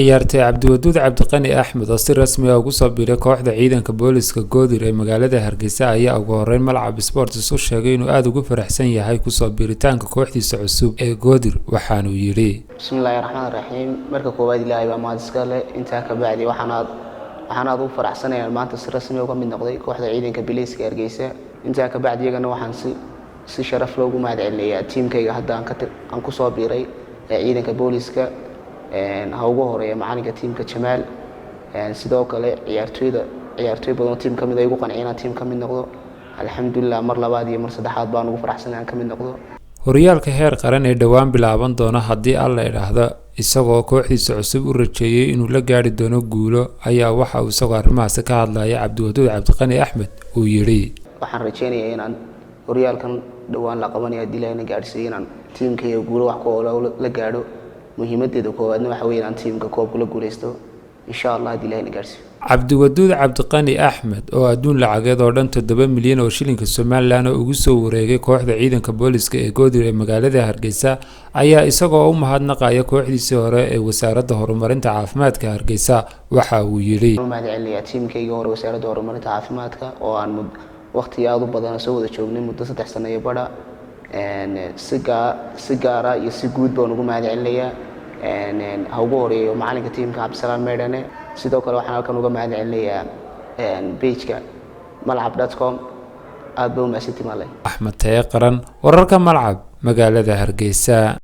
ciyaartay Cabdiwaduud Cabdiqani Axmed oo si rasmi ah ugu soo biiray kooxda ciidanka booliska Goodir ee magaalada Hargeysa ayaa ugu horeyn Malcab Sports u sheegay inuu aad ugu faraxsan yahay ku soo biiritaanka kooxdiisa cusub ee Goodir waxaana uu yiri Bismillahirrahmanirrahiim marka koowaad Ilaahay baa mahad iska leh inta ka bacdi waxaan aad ugu faraxsanahay maanta si rasmi ah uga mid noqday kooxda ciidanka booliska Hargeysa inta ka bacdi iyagana waxaan si sharaf leh ugu mahad celinayaa tiimkayga hadda aan ku soo biiray ciidanka booliska ha ugu horeeyo macalinka tiimka Jamaal sidoo kale ciyaartoy badan tiim kamid ay ugu qanciyaan tiim kamid noqdo alxamdulillah mar labaad iyo mar saddexaad baan ugu faraxsanahay kamid noqdo horyaalka heer qaran ee dhawaan bilaaban doona haddii alla idhaahdo isagoo kooxdiisa cusub u rajeeyay inuu la gaari doono guulo ayaa waxa uu isagoo arrimahaas ka hadlaya Cabdiwaduud Cabdiqani Axmed uu yiri waxaan rajeynayaa inaan horyaalkan dhawaan la qabanayo dilayna gaarsiin inaan tiimkayga guulo wax ku la gaadho muhiimadeedu koowaadna waxa weeyaan tiimka koobka la guuleysto insha Allah dilayna gaarsiin Cabdiwaduud Cabdiqani Axmed oo adduun lacageed oo dhan 7 milyan oo shilinka Soomaaliland ugu soo wareegay kooxda ciidanka booliska ee Goodir ee magaalada Hargeysa ayaa isagoo u mahadnaqaya kooxdiisii hore ee wasaaradda horumarinta caafimaadka Hargeysa waxa uu yiri tiimkayga hore wasaaradda horumarinta caafimaadka oo aan waqti aad u badan soo wada joognay muddo 3 sano iyo badha si gaar ah iyo si guud baan ugu mahad celinayaa ha ugu horeeyo macalinka tiimka Cabdisalaam Meedhane sidoo kale waxaan halkan uga mahad celinayaa page-ka malcab.com aad buu mahadsantihiin Axmed Taye Qaran wararka Malcab magaalada Hargeysa.